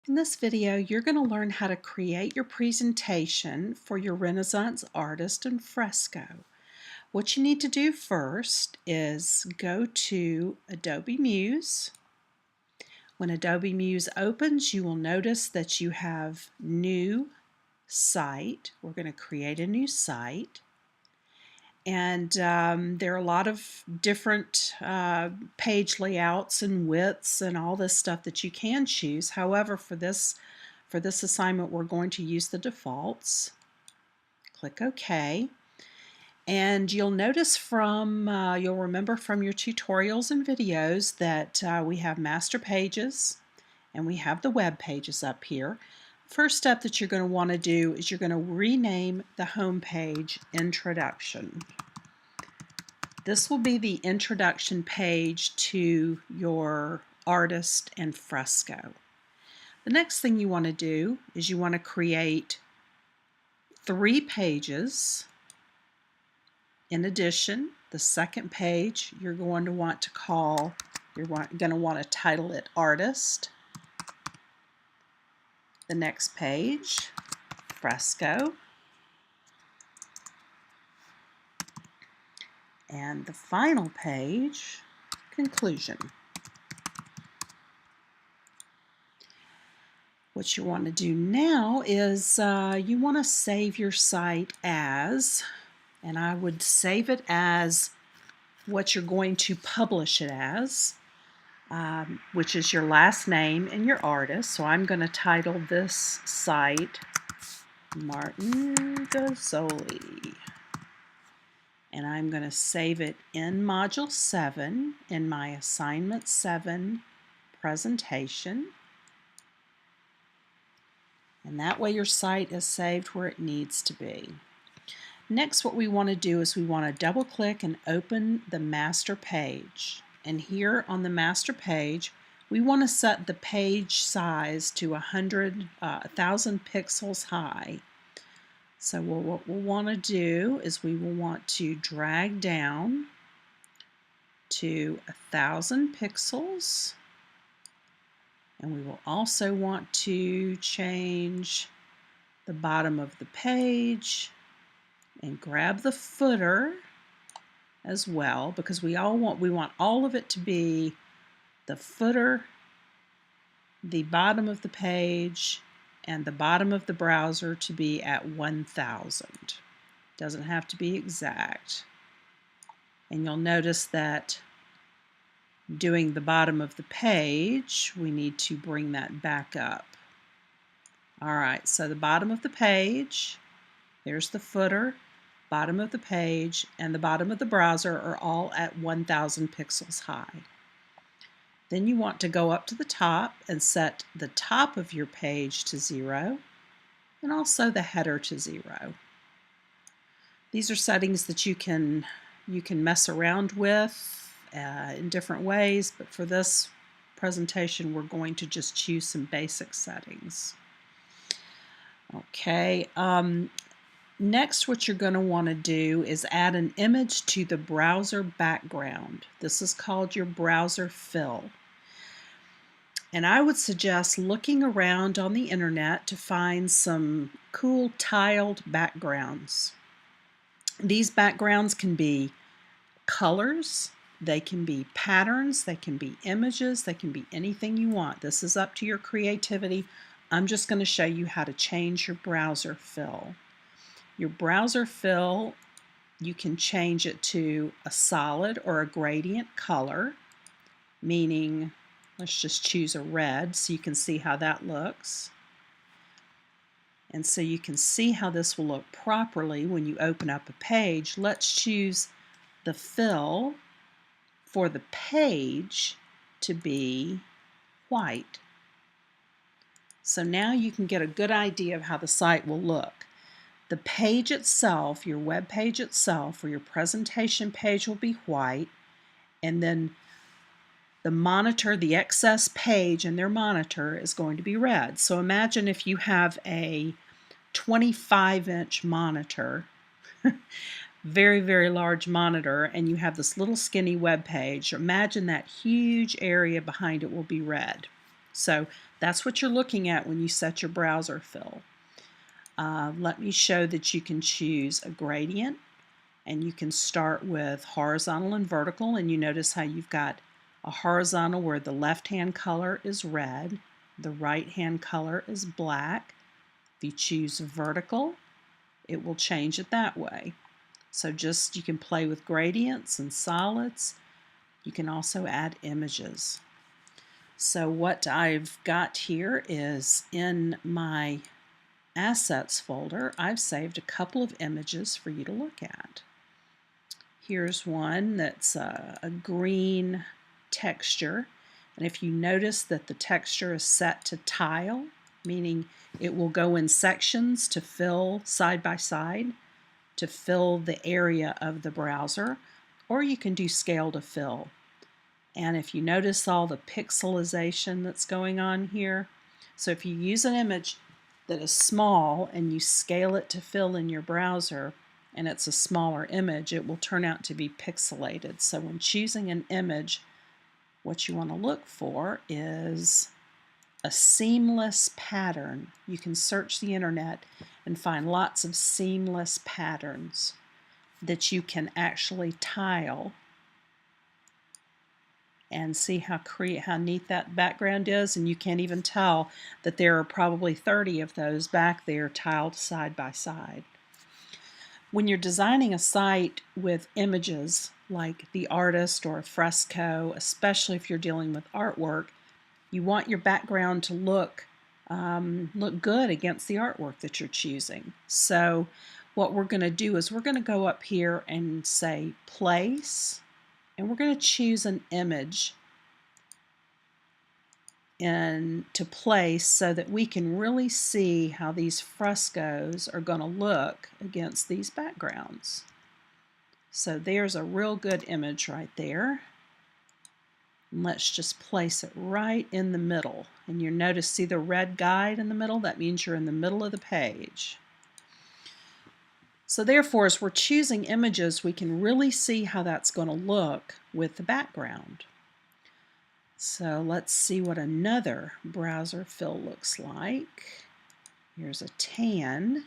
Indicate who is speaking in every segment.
Speaker 1: In this video, you're going to learn how to create your presentation for your Renaissance artist in Fresco. What you need to do first is go to Adobe Muse. When Adobe Muse opens, you will notice that you have New Site. We're going to create a new site. And there are a lot of different page layouts and widths and all this stuff that you can choose. However, for this assignment, we're going to use the defaults. Click OK. And you'll notice you'll remember from your tutorials and videos that we have master pages and we have the web pages up here. First step that you're going to want to do is you're going to rename the home page Introduction. This will be the introduction page to your artist and Fresco. The next thing you want to do is you want to create 3 pages. In addition, the second page you're going to want to title it Artist. The next page, Fresco. And the final page, Conclusion. What you want to do now is you want to save your site as, and I would save it as what you're going to publish it as, which is your last name and your artist. So I'm going to title this site Martin Gazzoli. And I'm going to save it in Module 7 in my Assignment 7 presentation. And that way your site is saved where it needs to be. Next, what we want to do is we want to double click and open the master page. And here on the master page, we want to set the page size to 1,000 pixels high. So what we'll want to do is we will want to drag down to 1,000 pixels. And we will also want to change the bottom of the page and grab the footer as well, because we want all of it to be the footer, the bottom of the page, and the bottom of the browser to be at 1,000. Doesn't have to be exact. And you'll notice that doing the bottom of the page, we need to bring that back up. All right, so the bottom of the page, there's the footer, bottom of the page, and the bottom of the browser are all at 1,000 pixels high. Then you want to go up to the top and set the top of your page to 0 and also the header to 0. These are settings that you can mess around with in different ways, but for this presentation we're going to just choose some basic settings. Okay, next what you're going to want to do is add an image to the browser background. This is called your browser fill. And I would suggest looking around on the internet to find some cool tiled backgrounds. These backgrounds can be colors, they can be patterns, they can be images, they can be anything you want. This is up to your creativity. I'm just going to show you how to change your browser fill. Your browser fill, you can change it to a solid or a gradient color, meaning let's just choose a red so you can see how that looks. And so you can see how this will look properly when you open up a page. Let's choose the fill for the page to be white. So now you can get a good idea of how the site will look. The page itself, your web page itself, or your presentation page will be white, and then the monitor, the excess page in their monitor is going to be red. So imagine if you have a 25-inch monitor, very, very large monitor, and you have this little skinny web page. Imagine that huge area behind it will be red. So that's what you're looking at when you set your browser fill. Let me show that you can choose a gradient, and you can start with horizontal and vertical, and you notice how you've got a horizontal where the left-hand color is red, the right-hand color is black. If you choose vertical, it will change it that way. So you can play with gradients and solids. You can also add images. So what I've got here is in my Assets folder, I've saved a couple of images for you to look at. Here's one that's a green texture, and if you notice that the texture is set to tile, meaning it will go in sections to fill side by side, to fill the area of the browser, or you can do scale to fill. And if you notice all the pixelization that's going on here, so if you use an image that is small and you scale it to fill in your browser and it's a smaller image, it will turn out to be pixelated. So when choosing an image, what you want to look for is a seamless pattern. You can search the internet and find lots of seamless patterns that you can actually tile and see how neat that background is, and you can't even tell that there are probably 30 of those back there tiled side by side. When you're designing a site with images like the artist or a fresco, especially if you're dealing with artwork, you want your background to look good against the artwork that you're choosing. So what we're going to do is we're going to go up here and say place, and we're going to choose an image to place so that we can really see how these frescoes are going to look against these backgrounds. So there's a real good image right there. And let's just place it right in the middle. And you notice, see the red guide in the middle? That means you're in the middle of the page. So therefore, as we're choosing images, we can really see how that's going to look with the background. So let's see what another browser fill looks like. Here's a tan.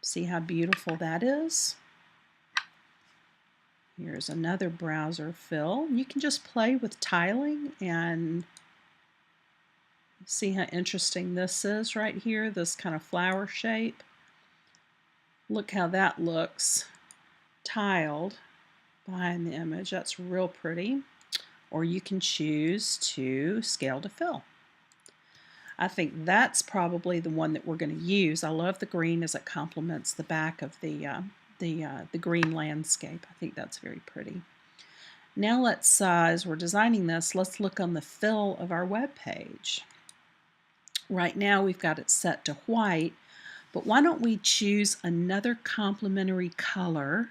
Speaker 1: See how beautiful that is? Here's another browser fill. You can just play with tiling and see how interesting this is right here, this kind of flower shape. Look how that looks tiled behind the image. That's real pretty. Or you can choose to scale to fill. I think that's probably the one that we're going to use. I love the green as it complements the back of the green landscape. I think that's very pretty. Now let's, as we're designing this, let's look on the fill of our web page. Right now we've got it set to white, but why don't we choose another complementary color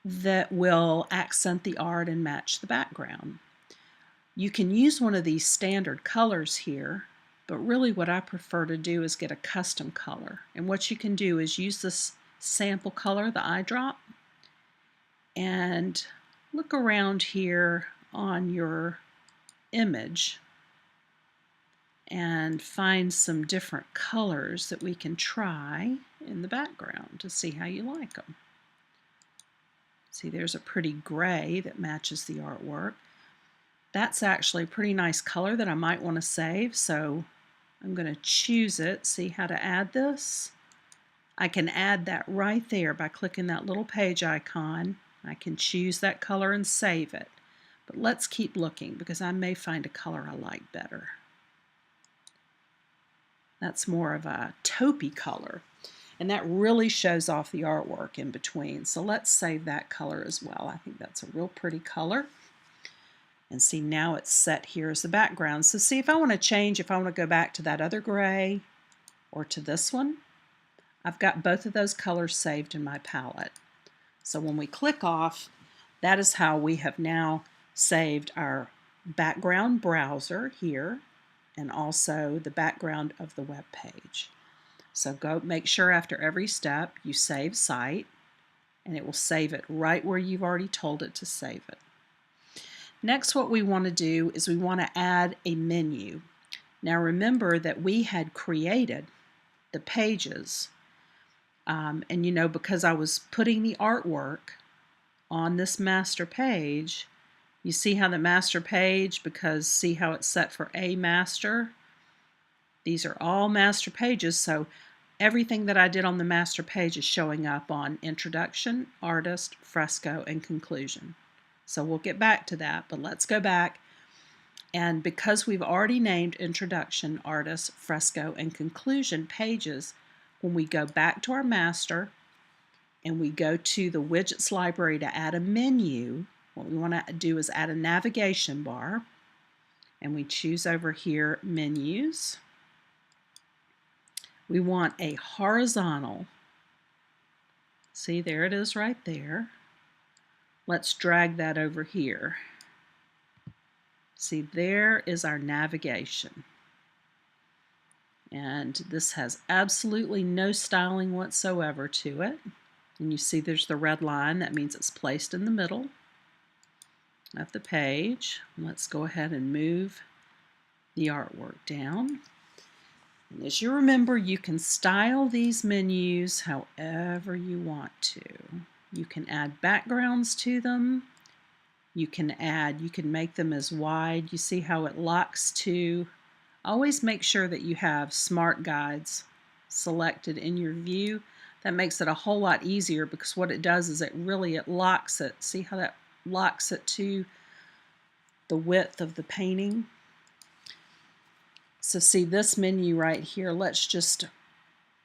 Speaker 1: that will accent the art and match the background. You can use one of these standard colors here, but really what I prefer to do is get a custom color. And what you can do is use this sample color, the eyedrop, and look around here on your image and find some different colors that we can try in the background to see how you like them. See, there's a pretty gray that matches the artwork. That's actually a pretty nice color that I might want to save, so I'm going to choose it, see how to add this. I can add that right there by clicking that little page icon. I can choose that color and save it. But let's keep looking because I may find a color I like better. That's more of a taupey color. And that really shows off the artwork in between. So let's save that color as well. I think that's a real pretty color. And see, now it's set here as the background. So see, if I want to change, if I want to go back to that other gray or to this one, I've got both of those colors saved in my palette. So when we click off, that is how we have now saved our background browser here and also the background of the web page. So go make sure after every step you save site, and it will save it right where you've already told it to save it. Next, what we want to do is we want to add a menu. Now remember that we had created the pages, and because I was putting the artwork on this master page, you see how the master page, because see how it's set for a master? These are all master pages, so everything that I did on the master page is showing up on Introduction, Artist, Fresco, and Conclusion. So we'll get back to that, but let's go back. And because we've already named Introduction, Artist, Fresco, and Conclusion pages, when we go back to our master and we go to the Widgets library to add a menu, what we want to do is add a navigation bar. And we choose over here, Menus. We want a horizontal. See, there it is right there. Let's drag that over here. See, there is our navigation. And this has absolutely no styling whatsoever to it. And you see there's the red line. That means it's placed in the middle of the page. Let's go ahead and move the artwork down. And as you remember, you can style these menus however you want to. You can add backgrounds to them. You can make them as wide. You see how it locks to. Always make sure that you have Smart Guides selected in your view. That makes it a whole lot easier, because what it does is it locks it. See how that locks it to the width of the painting? So see this menu right here, let's just,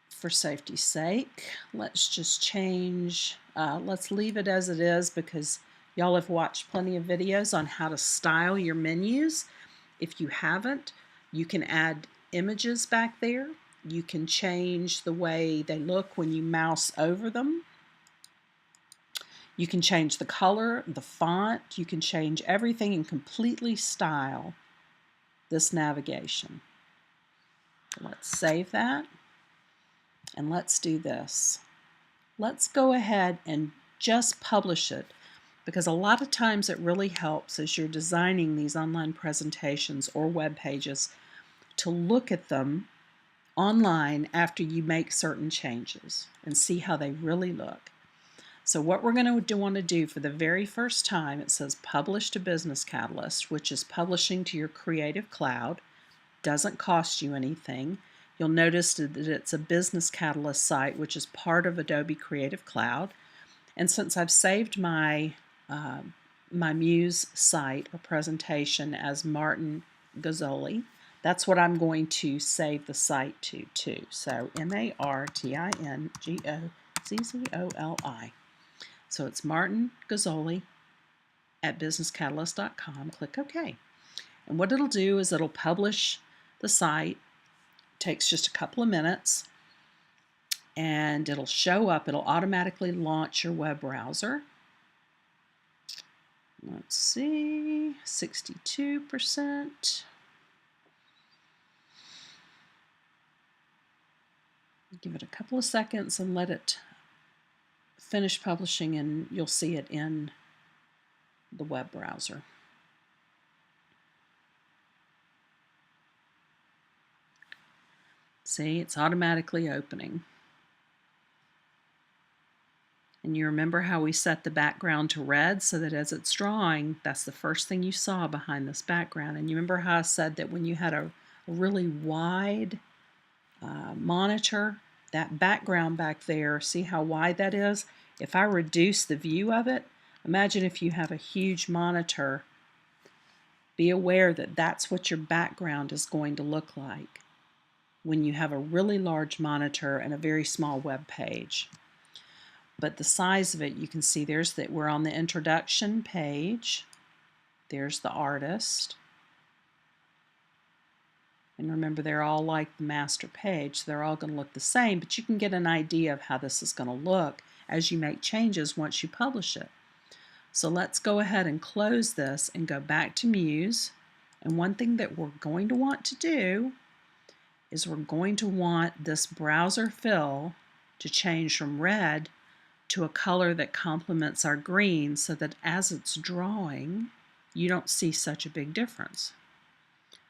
Speaker 1: for safety's sake, let's just change, let's leave it as it is, because y'all have watched plenty of videos on how to style your menus. If you haven't, you can add images back there. You can change the way they look when you mouse over them. You can change the color, the font, you can change everything and completely style this navigation. Let's save that, and let's do this. Let's go ahead and just publish it, because a lot of times it really helps as you're designing these online presentations or web pages to look at them online after you make certain changes and see how they really look. So what we're going to want to do for the very first time, it says Publish to Business Catalyst, which is publishing to your Creative Cloud. Doesn't cost you anything. You'll notice that it's a Business Catalyst site, which is part of Adobe Creative Cloud. And since I've saved my my Muse site or presentation as Martin Gozzoli, that's what I'm going to save the site to too. So MartinGozzoli. So it's Martin Gozzoli at businesscatalyst.com. Click OK. And what it'll do is it'll publish the site. It takes just a couple of minutes, and it'll show up. It'll automatically launch your web browser. Let's see, 62%. Give it a couple of seconds and let it finish publishing, and you'll see it in the web browser. See, it's automatically opening. And you remember how we set the background to red so that as it's drawing, that's the first thing you saw behind this background. And you remember how I said that when you had a really wide monitor, that background back there, see how wide that is? If I reduce the view of it, imagine if you have a huge monitor, be aware that that's what your background is going to look like when you have a really large monitor and a very small web page. But the size of it, you can see there's that we're on the introduction page. There's the artist. And remember, they're all like the master page, so they're all going to look the same, but you can get an idea of how this is going to look as you make changes once you publish it. So let's go ahead and close this and go back to Muse. And one thing that we're going to want to do is we're going to want this browser fill to change from red to a color that complements our green, so that as it's drawing, you don't see such a big difference.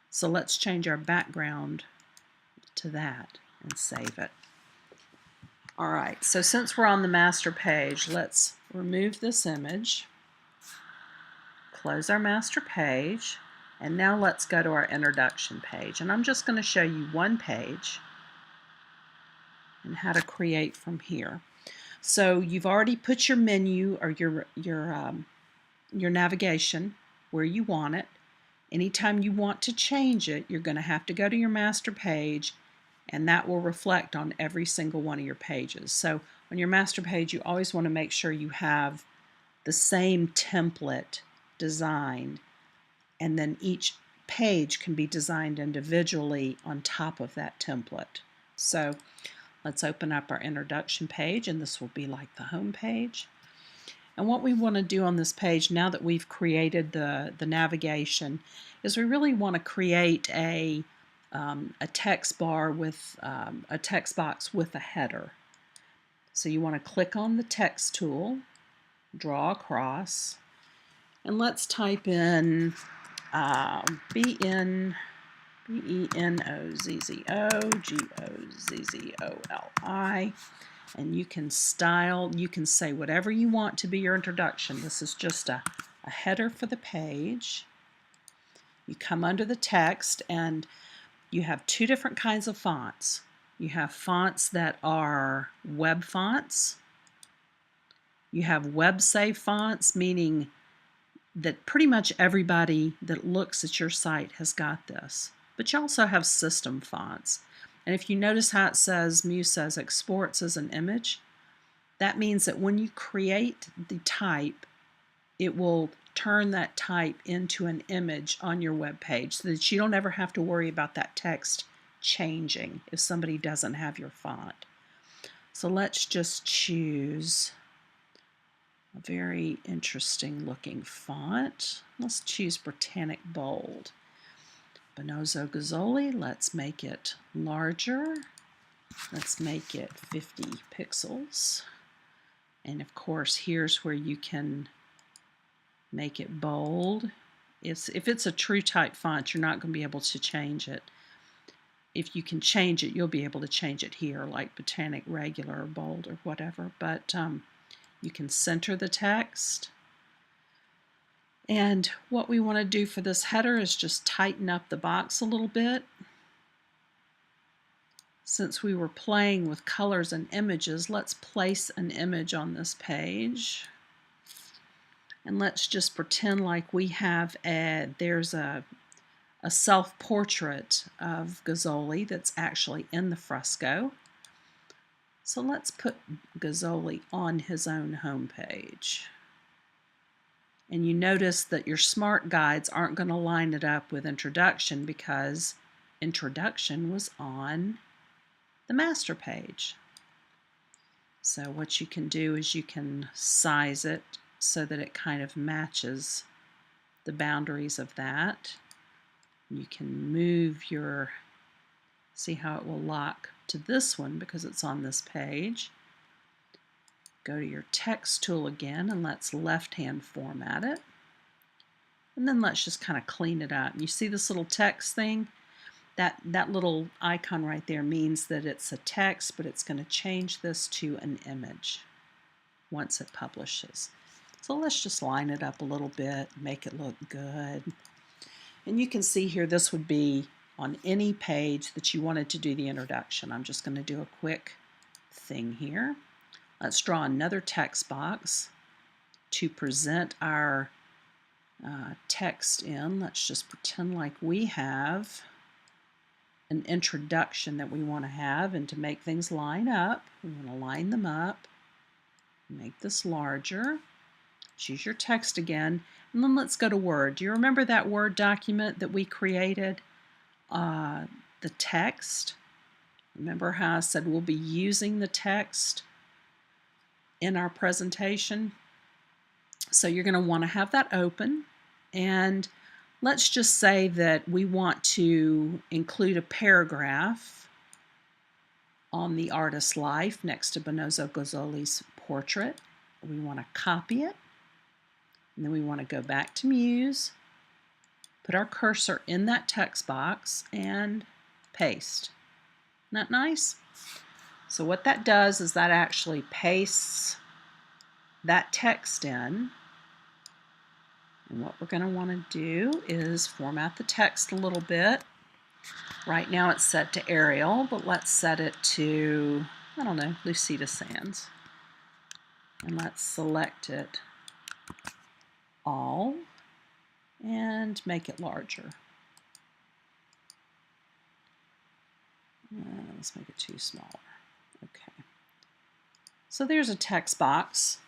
Speaker 1: So let's change our background to that and save it. All right, so since we're on the master page, let's remove this image, close our master page, and now let's go to our introduction page. And I'm just going to show you one page and how to create from here. So you've already put your menu or your navigation where you want it. Anytime you want to change it, you're going to have to go to your master page, and that will reflect on every single one of your pages. So on your master page, you always want to make sure you have the same template designed, and then each page can be designed individually on top of that template. So let's open up our introduction page, and this will be like the home page. And what we want to do on this page, now that we've created the navigation, is we really want to create a text bar with a text box with a header. So you want to click on the text tool, draw across, and let's type in BENOZZOGOZZOLI, and you can say whatever you want to be your introduction. This is just a header for the page. You come under the text, and you have two different kinds of fonts. You have fonts that are web fonts. You have web save fonts, meaning that pretty much everybody that looks at your site has got this. But you also have system fonts. And if you notice how it says, Muse says exports as an image, that means that when you create the type, it will turn that type into an image on your web page so that you don't ever have to worry about that text changing if somebody doesn't have your font. So let's just choose a very interesting looking font. Let's choose Britannic Bold. Bonozzo Gozzoli, let's make it larger. Let's make it 50 pixels. And of course, here's where you can make it bold. If it's a true type font, you're not going to be able to change it. If you can change it, you'll be able to change it here, like Botanic Regular or Bold or whatever. But you can center the text. And what we want to do for this header is just tighten up the box a little bit. Since we were playing with colors and images, let's place an image on this page. And let's just pretend like we have there's a self-portrait of Gozzoli that's actually in the fresco. So let's put Gozzoli on his own homepage. And you notice that your smart guides aren't going to line it up with introduction because introduction was on the master page. So what you can do is you can size it so that it kind of matches the boundaries of that. You can move your, see how it will lock to this one because it's on this page. Go to your text tool again, and let's left-hand format it. And then let's just kind of clean it up. You see this little text thing? That little icon right there means that it's a text, but it's going to change this to an image once it publishes. So let's just line it up a little bit, make it look good. And you can see here this would be on any page that you wanted to do the introduction. I'm just going to do a quick thing here. Let's draw another text box to present our text in. Let's just pretend like we have an introduction that we want to have, and to make things line up, we want to line them up, make this larger, choose your text again, and then let's go to Word. Do you remember that Word document that we created? The text. Remember how I said we'll be using the text in our presentation? So you're going to want to have that open, and let's just say that we want to include a paragraph on the artist's life next to Bonozzo Gozzoli's portrait. We want to copy it, and then we want to go back to Muse, put our cursor in that text box and paste. Isn't that nice? So what that does is that actually pastes that text in. And what we're going to want to do is format the text a little bit. Right now it's set to Arial, but let's set it to, I don't know, Lucida Sans. And let's select it all and make it larger. Let's make it too small. Okay. So there's a text box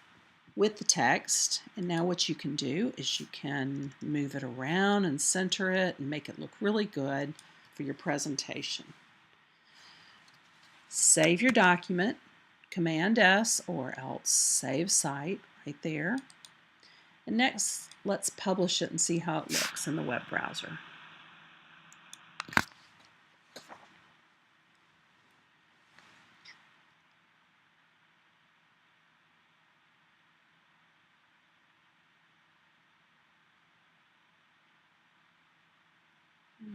Speaker 1: with the text, and now what you can do is you can move it around and center it and make it look really good for your presentation. Save your document, Command S, or else Save Site right there. And next, let's publish it and see how it looks in the web browser.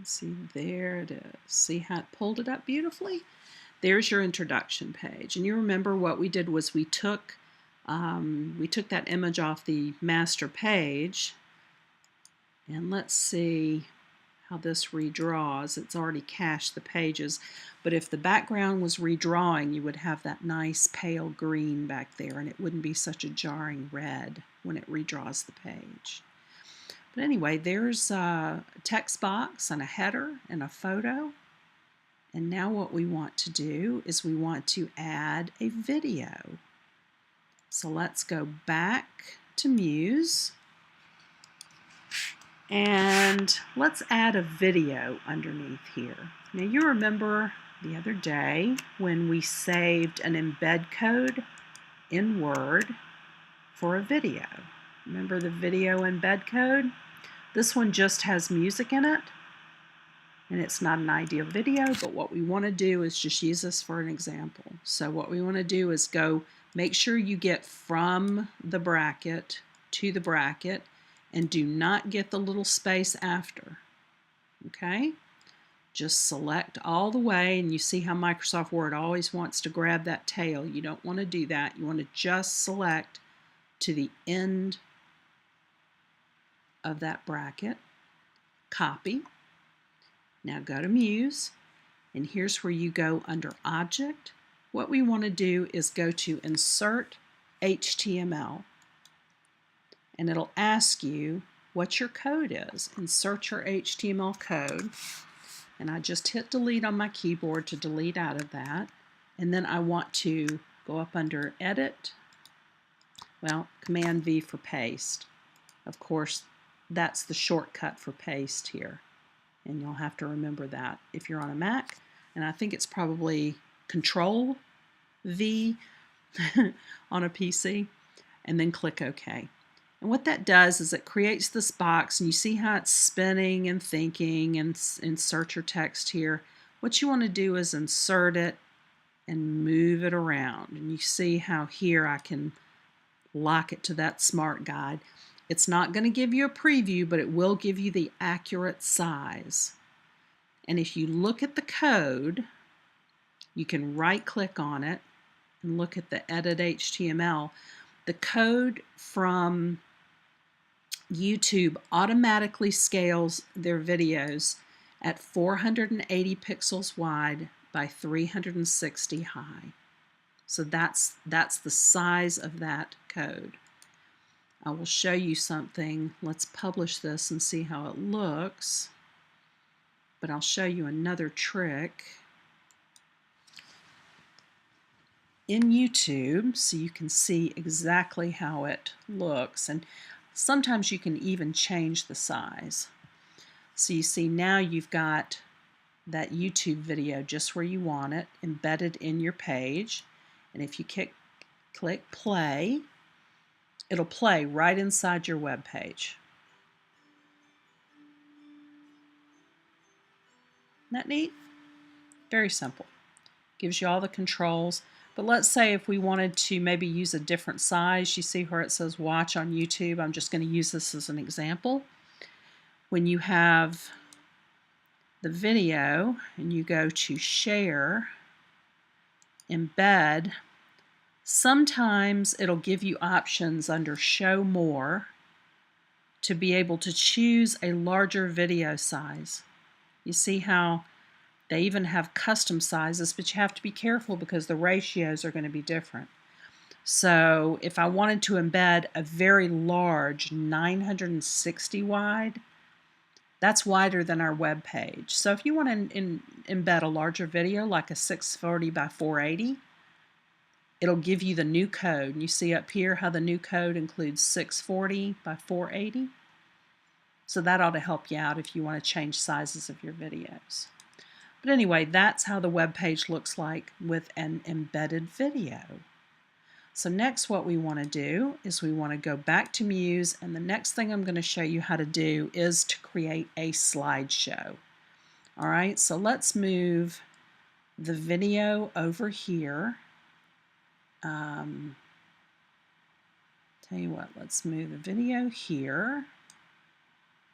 Speaker 1: See, there it is. See how it pulled it up beautifully? There's your introduction page. And you remember what we did was we took that image off the master page. And let's see how this redraws. It's already cached the pages. But if the background was redrawing, you would have that nice pale green back there, and it wouldn't be such a jarring red when it redraws the page. But anyway, there's a text box and a header and a photo. And now what we want to do is we want to add a video. So let's go back to Muse. And let's add a video underneath here. Now you remember the other day when we saved an embed code in Word for a video. Remember the video embed code? This one just has music in it, and it's not an ideal video, but what we want to do is just use this for an example. So what we want to do is go make sure you get from the bracket to the bracket, and do not get the little space after. Okay? Just select all the way, and you see how Microsoft Word always wants to grab that tail. You don't want to do that. You want to just select to the end of that bracket, copy. Now go to Muse, and here's where you go under Object. What we want to do is go to Insert HTML, and it'll ask you what your code is. Insert your HTML code, and I just hit delete on my keyboard to delete out of that, and then I want to go up under Edit, well, Command V for paste. Of course, that's the shortcut for paste here, and you'll have to remember that if you're on a Mac, and I think it's probably Control V on a PC, and then click OK. And what that does is it creates this box, and you see how it's spinning and thinking, and insert your text here. What you want to do is insert it and move it around, and you see how here I can lock it to that smart guide. It's not going to give you a preview, but it will give you the accurate size. And if you look at the code, you can right-click on it and look at the Edit HTML. The code from YouTube automatically scales their videos at 480 pixels wide by 360 high. So that's the size of that code. I will show you something. Let's publish this and see how it looks. But I'll show you another trick in YouTube so you can see exactly how it looks. And sometimes you can even change the size. So you see now you've got that YouTube video just where you want it, embedded in your page. And if you click play, it'll play right inside your web page. Isn't that neat? Very simple. Gives you all the controls. But let's say if we wanted to maybe use a different size, you see where it says watch on YouTube. I'm just going to use this as an example. when you have the video and you go to share, embed, sometimes it'll give you options under show more to be able to choose a larger video size. You see how they even have custom sizes, but you have to be careful because the ratios are going to be different. So if I wanted to embed a very large 960 wide, that's wider than our web page. So if you want to embed a larger video like a 640 by 480, it'll give you the new code. And you see up here how the new code includes 640 by 480. So that ought to help you out if you want to change sizes of your videos. But anyway, that's how the web page looks like with an embedded video. So next what we want to do is we want to go back to Muse, and the next thing I'm going to show you how to do is to create a slideshow. All right, so let's move the video over here. Tell you what, let's move the video here.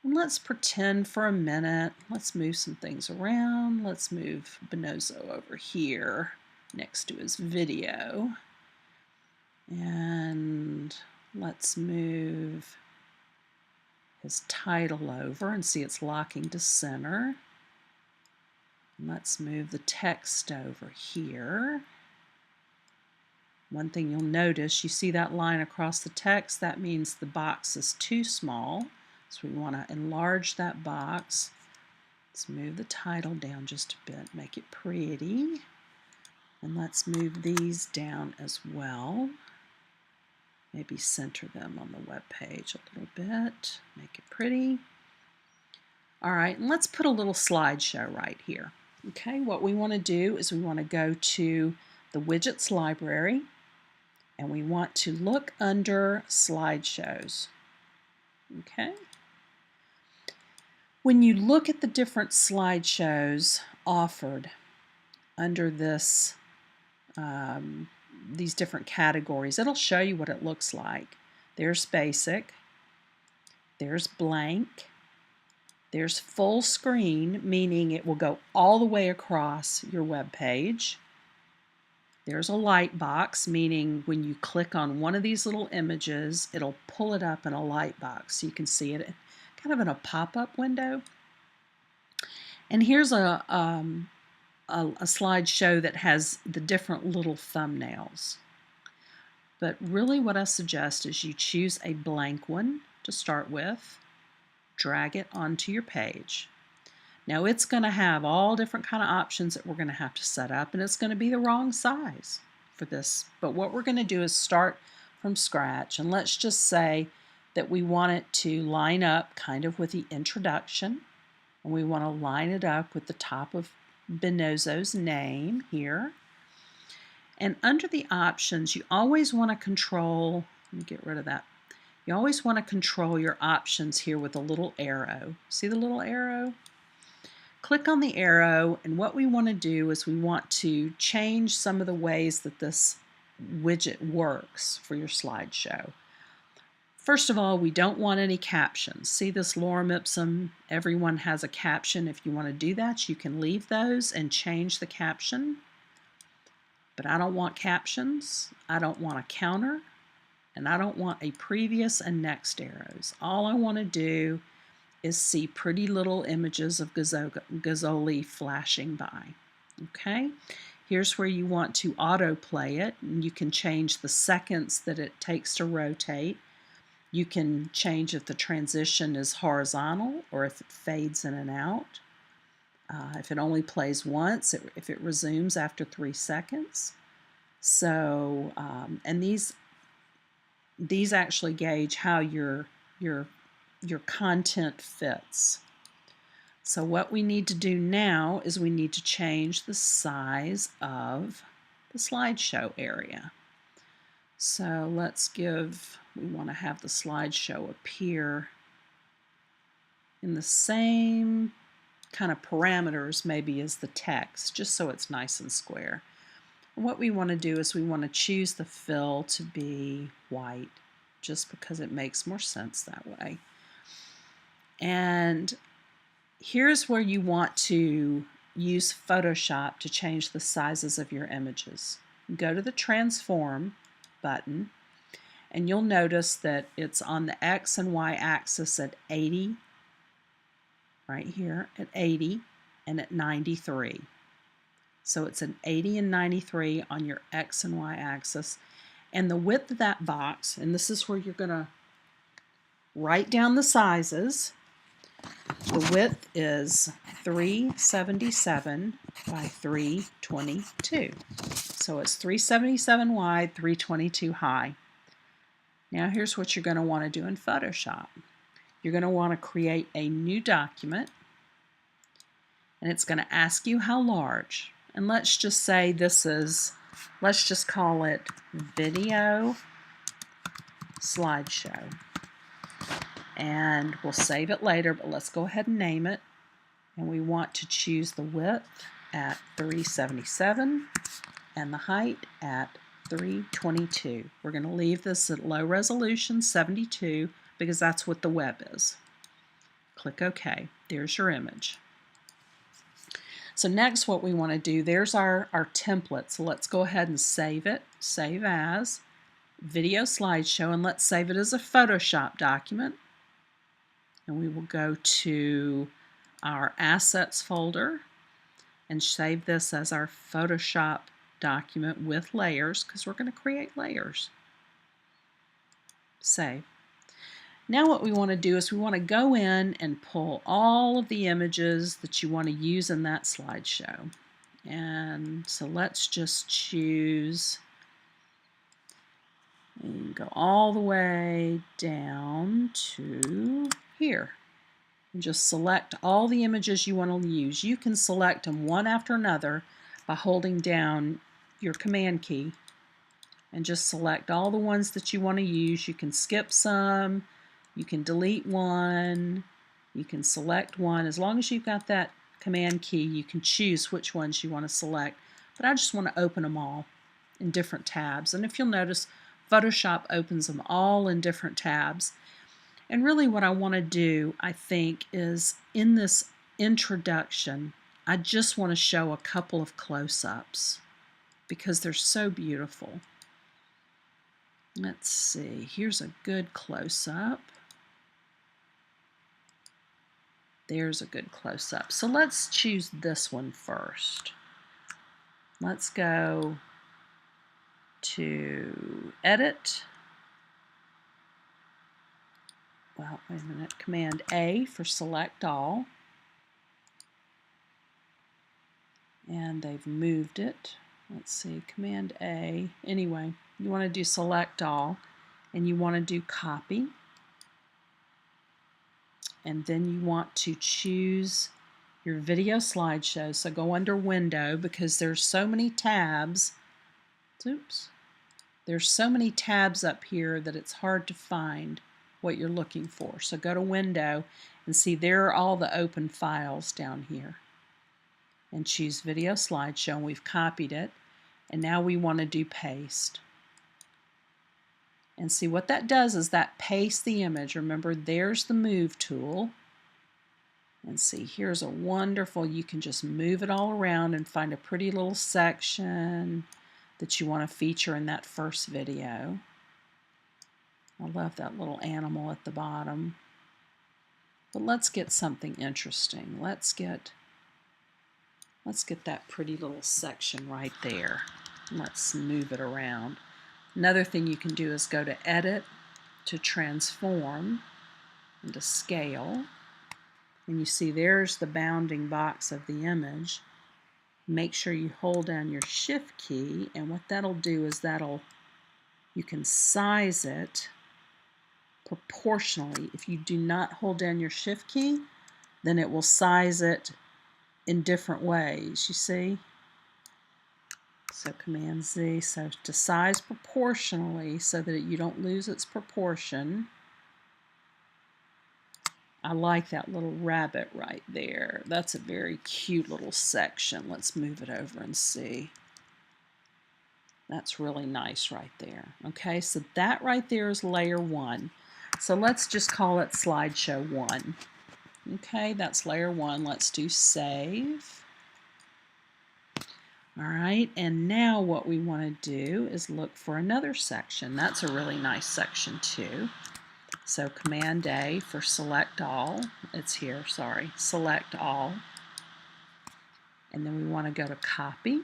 Speaker 1: And let's pretend for a minute. Let's move some things around. Let's move Bonozo over here next to his video. And let's move his title over and see it's locking to center. And let's move the text over here. One thing you'll notice, you see that line across the text, that means the box is too small. So we want to enlarge that box. Let's move the title down just a bit, make it pretty. And let's move these down as well. Maybe center them on the web page a little bit, make it pretty. All right, and let's put a little slideshow right here. Okay, what we want to do is we want to go to the widgets library and we want to look under slideshows. Okay. When you look at the different slideshows offered under this these different categories, it'll show you what it looks like. There's basic, there's blank, there's full screen, meaning it will go all the way across your web page. There's a light box, meaning when you click on one of these little images, it'll pull it up in a light box so you can see it kind of in a pop-up window. And here's a slideshow that has the different little thumbnails. But really what I suggest is you choose a blank one to start with, drag it onto your page. Now it's going to have all different kind of options that we're going to have to set up, and it's going to be the wrong size for this. But what we're going to do is start from scratch, and let's just say that we want it to line up kind of with the introduction, and we want to line it up with the top of Bonozo's name here. And under the options, you always want to control, let me get rid of that. You always want to control your options here with a little arrow. See the little arrow? Click on the arrow, and what we want to do is we want to change some of the ways that this widget works for your slideshow. First of all, we don't want any captions. See this lorem ipsum, everyone has a caption. If you want to do that, you can leave those and change the caption. But I don't want captions, I don't want a counter, and I don't want a previous and next arrows. All I want to do is see pretty little images of Gazzoli flashing by. Okay, here's where you want to autoplay it, and you can change the seconds that it takes to rotate. You can change if the transition is horizontal or if it fades in and out. If it only plays once, if it resumes after 3 seconds. So, and these actually gauge how your content fits. So what we need to do now is we need to change the size of the slideshow area. So we want to have the slideshow appear in the same kind of parameters maybe as the text, just so it's nice and square. And what we want to do is we want to choose the fill to be white, just because it makes more sense that way. And here's where you want to use Photoshop to change the sizes of your images. Go to the Transform button, and you'll notice that it's on the X and Y axis at 80, right here at 80, and at 93. So it's an 80 and 93 on your X and Y axis. And the width of that box, and this is where you're going to write down the sizes. The width is 377 by 322. So it's 377 wide, 322 high. Now here's what you're going to want to do in Photoshop. You're going to want to create a new document, and it's going to ask you how large. And let's just say this is, let's just call it Video Slideshow. And we'll save it later, but let's go ahead and name it. And we want to choose the width at 377 and the height at 322. We're going to leave this at low resolution 72 because that's what the web is. Click OK. There's your image. So next what we want to do, there's our template. So let's go ahead and save it. Save as Video Slideshow, and let's save it as a Photoshop document. And we will go to our Assets folder and save this as our Photoshop document with layers, because we're going to create layers. Save. Now what we want to do is we want to go in and pull all of the images that you want to use in that slideshow. And so let's just choose, and go all the way down to here. And just select all the images you want to use. You can select them one after another by holding down your Command key and just select all the ones that you want to use. You can skip some, you can delete one, you can select one. As long as you've got that Command key, you can choose which ones you want to select. But I just want to open them all in different tabs. And if you'll notice, Photoshop opens them all in different tabs. And really what I want to do, I think, is in this introduction, I just want to show a couple of close-ups because they're so beautiful. Let's see, here's a good close-up. There's a good close-up. So let's choose this one first. Let's go to Edit. Well, wait a minute, Command A for Select All. And they've moved it. Let's see, Command A. Anyway, you want to do Select All, and you want to do Copy. And then you want to choose your video slideshow. So go under Window, because there's so many tabs. Oops. There's so many tabs up here that it's hard to find what you're looking for. So go to Window and see there are all the open files down here. And choose Video Slideshow, and we've copied it. And now we want to do Paste. And see what that does is that pastes the image. Remember, there's the Move tool. And see, here's a wonderful, you can just move it all around and find a pretty little section that you want to feature in that first video. I love that little animal at the bottom. But let's get something interesting. Let's get that pretty little section right there. Let's move it around. Another thing you can do is go to Edit, to Transform, and to Scale. And you see there's the bounding box of the image. Make sure you hold down your Shift key, and what that'll do is you can size it proportionally. If you do not hold down your Shift key, then it will size it in different ways, you see? So Command Z, so to size proportionally so that you don't lose its proportion. I like that little rabbit right there. That's a very cute little section. Let's move it over and see. That's really nice right there. Okay, so that right there is layer 1. So let's just call it Slideshow 1. Okay, that's layer 1. Let's do save. All right, and now what we want to do is look for another section. That's a really nice section too. So Command A for select all. It's here, sorry. Select all. And then we want to go to copy.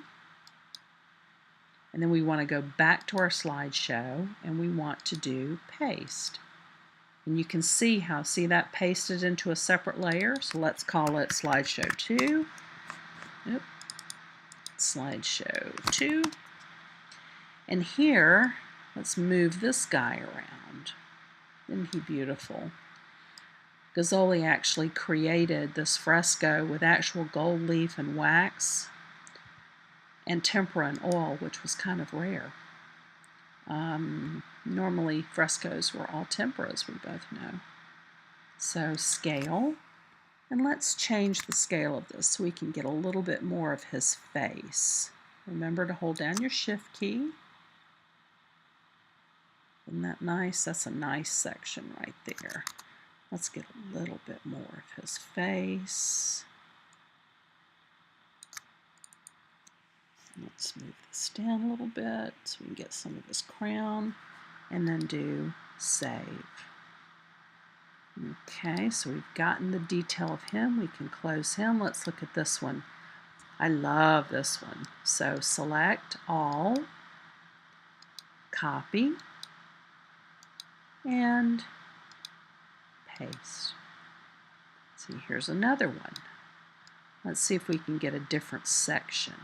Speaker 1: And then we want to go back to our slideshow and we want to do paste. And you can see that pasted into a separate layer. So let's call it slideshow 2. Oop. Slideshow 2. And here, let's move this guy around. Isn't he beautiful? Gazzoli actually created this fresco with actual gold leaf and wax and tempera and oil, which was kind of rare. Normally frescoes were all tempera, as we both know. So scale, and let's change the scale of this so we can get a little bit more of his face. Remember to hold down your shift key. Isn't that nice? That's a nice section right there. Let's get a little bit more of his face. Let's move this down a little bit so we can get some of his crown, and then do save. Okay, so we've gotten the detail of him. We can close him. Let's look at this one. I love this one. So select all, copy, and paste. See, here's another one. Let's see if we can get a different section.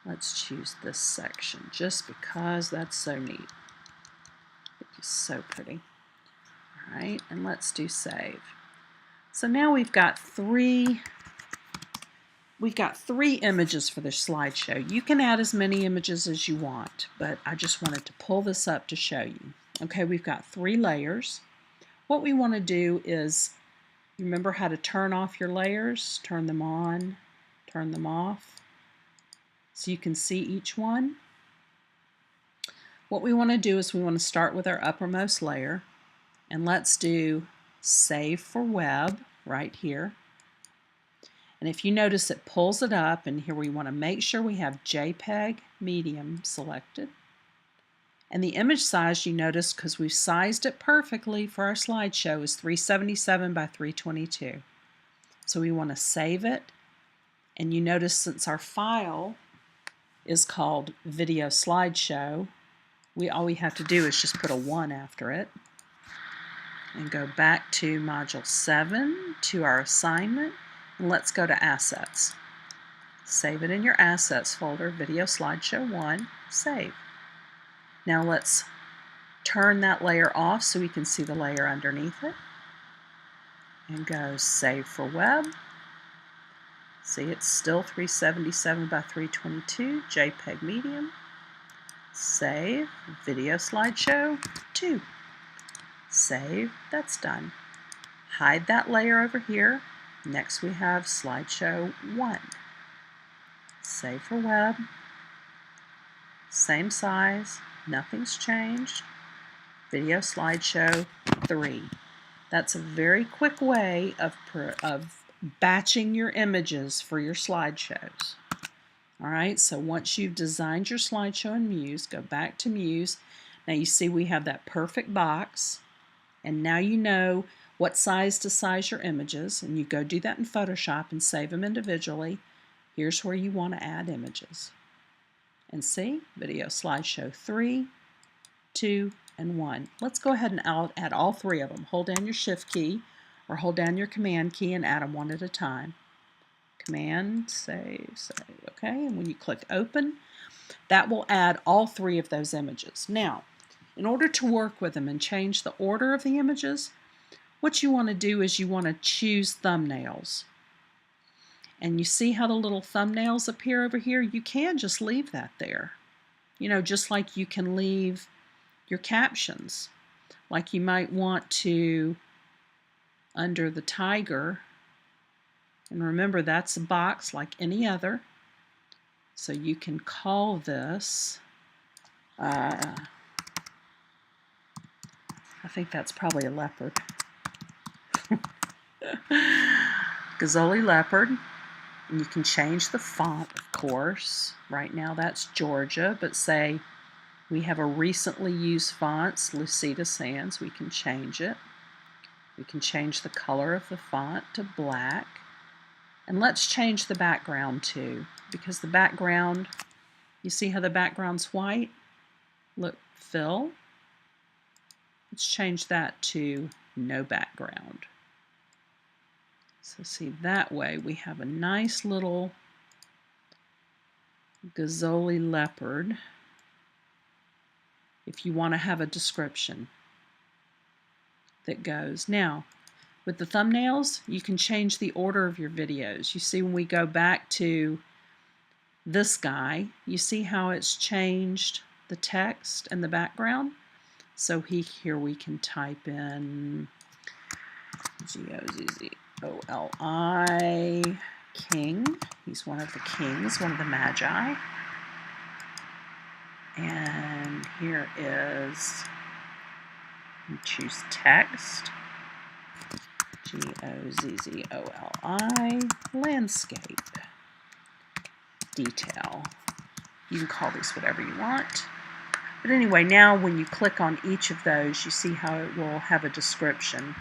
Speaker 1: Let's choose this section just because that's so neat. It's so pretty. All right, and let's do save. So now we've got three images for this slideshow. You can add as many images as you want, but I just wanted to pull this up to show you. Okay, we've got 3 layers. What we want to do is, remember how to turn off your layers, turn them on, turn them off, so you can see each one. What we want to do is we want to start with our uppermost layer, and let's do Save for Web right here. And if you notice, it pulls it up, and here we want to make sure we have JPEG medium selected. And the image size, you notice, because we've sized it perfectly for our slideshow, is 377 by 322. So we want to save it, and you notice since our file is called Video Slideshow, all we have to do is just put a 1 after it and go back to Module 7 to our assignment, and let's go to Assets. Save it in your Assets folder, Video Slideshow 1, save. Now let's turn that layer off so we can see the layer underneath it, and go Save for Web. See, it's still 377 by 322, JPEG medium. Save, Video Slideshow 2. Save, that's done. Hide that layer over here. Next we have Slideshow 1. Save for Web. Same size, nothing's changed. Video Slideshow 3. That's a very quick way of batching your images for your slideshows. All right, so once you've designed your slideshow in Muse, go back to Muse. Now you see we have that perfect box, and now you know what size to size your images, and you go do that in Photoshop and save them individually. Here's where you want to add images. And see, Video Slideshow 3, 2, and 1. Let's go ahead and add all 3 of them. Hold down your Shift key or hold down your Command key and add them one at a time. Command, save, okay, and when you click Open, that will add all 3 of those images. Now, in order to work with them and change the order of the images, what you want to do is you want to choose thumbnails. And you see how the little thumbnails appear over here? You can just leave that there. You know, just like you can leave your captions. Like you might want to, under the tiger, and remember that's a box like any other. So you can call this, I think that's probably a leopard. Gazzoli Leopard. And you can change the font, of course. Right now that's Georgia, but say we have a recently used font, Lucida Sans. We can change it. We can change the color of the font to black. And let's change the background too, because the background, you see how the background's white? Look, fill. Let's change that to no background. So see, that way we have a nice little Gazzoli Leopard if you want to have a description that goes. Now, with the thumbnails, you can change the order of your videos. You see when we go back to this guy, you see how it's changed the text and the background? So here we can type in Gozzoli, King. He's one of the kings, one of the magi. And here is, choose text, Gozzoli, landscape, detail. You can call these whatever you want. But anyway, now when you click on each of those, you see how it will have a description.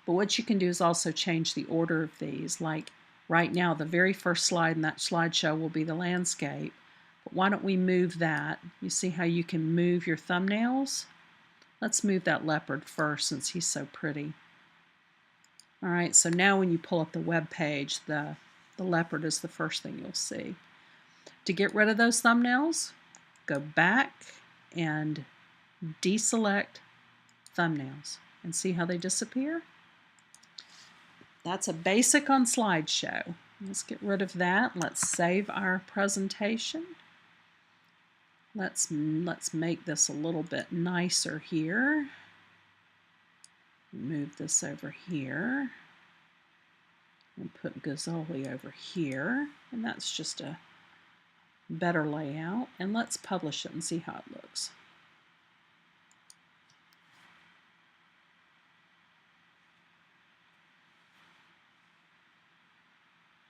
Speaker 1: But what you can do is also change the order of these. Like right now, the very first slide in that slideshow will be the landscape. But why don't we move that? You see how you can move your thumbnails? Let's move that leopard first since he's so pretty. All right, so now when you pull up the web page, the leopard is the first thing you'll see. To get rid of those thumbnails, go back and deselect thumbnails and see how they disappear. That's a basic on slideshow. Let's get rid of that. Let's save our presentation. Let's make this a little bit nicer here. Move this over here and put Gazzoli over here, and that's just a better layout. And let's publish it and see how it looks.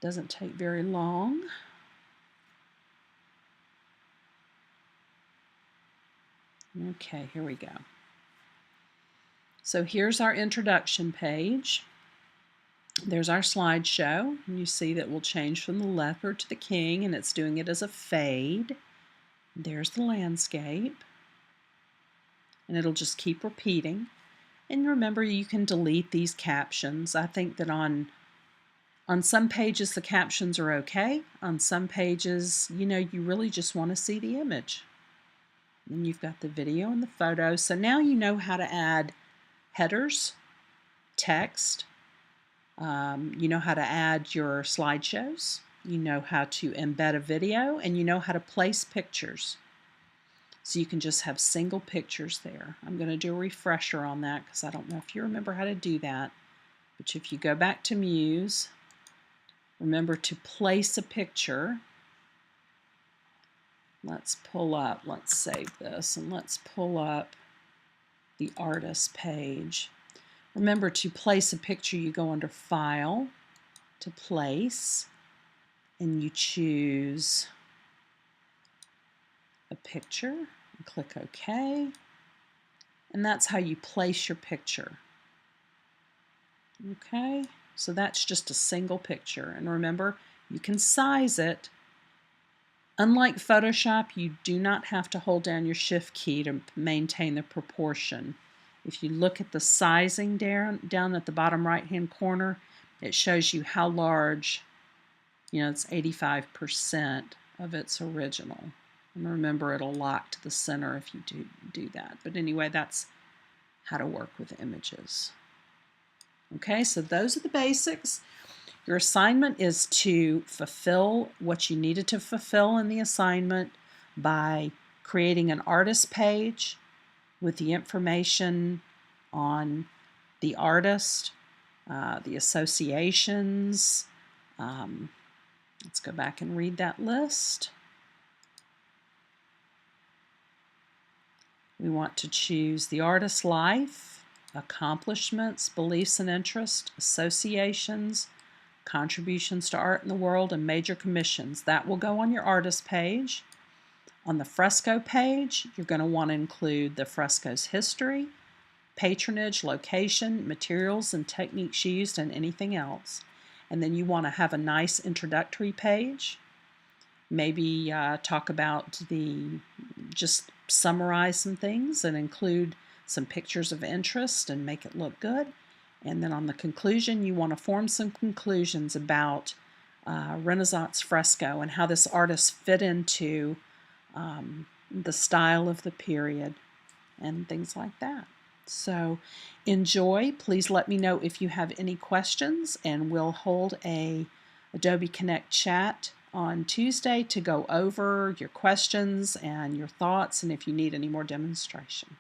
Speaker 1: Doesn't take very long. Okay, here we go. So here's our introduction page. There's our slideshow. And you see that we'll change from the leopard to the king, and it's doing it as a fade. There's the landscape. And it'll just keep repeating. And remember, you can delete these captions. I think that on some pages the captions are okay. On some pages, you really just want to see the image. And you've got the video and the photo. So now you know how to add headers, text. You know how to add your slideshows. You know how to embed a video, and you know how to place pictures. So you can just have single pictures there. I'm going to do a refresher on that because I don't know if you remember how to do that. But if you go back to Muse, remember to place a picture. Let's save this, and let's pull up the artist page. Remember to place a picture, you go under File, to Place, and you choose a picture, and click OK. And that's how you place your picture. Okay, so that's just a single picture. And remember, you can size it. Unlike Photoshop, you do not have to hold down your Shift key to maintain the proportion. If you look at the sizing down at the bottom right-hand corner, it shows you how large, it's 85% of its original. And remember, it'll lock to the center if you do that. But anyway, that's how to work with images. Okay, so those are the basics. Your assignment is to fulfill what you needed to fulfill in the assignment by creating an artist page with the information on the artist, the associations. Let's go back and read that list. We want to choose the artist's life, accomplishments, beliefs and interests, associations, contributions to art in the world, and major commissions. That will go on your artist page. On the fresco page, you're going to want to include the fresco's history, patronage, location, materials and techniques used, and anything else. And then you want to have a nice introductory page. Maybe talk about just summarize some things and include some pictures of interest and make it look good. And then on the conclusion, you want to form some conclusions about Renaissance fresco and how this artist fit into the style of the period and things like that. So enjoy. Please let me know if you have any questions, and we'll hold a Adobe Connect chat on Tuesday to go over your questions and your thoughts and if you need any more demonstration.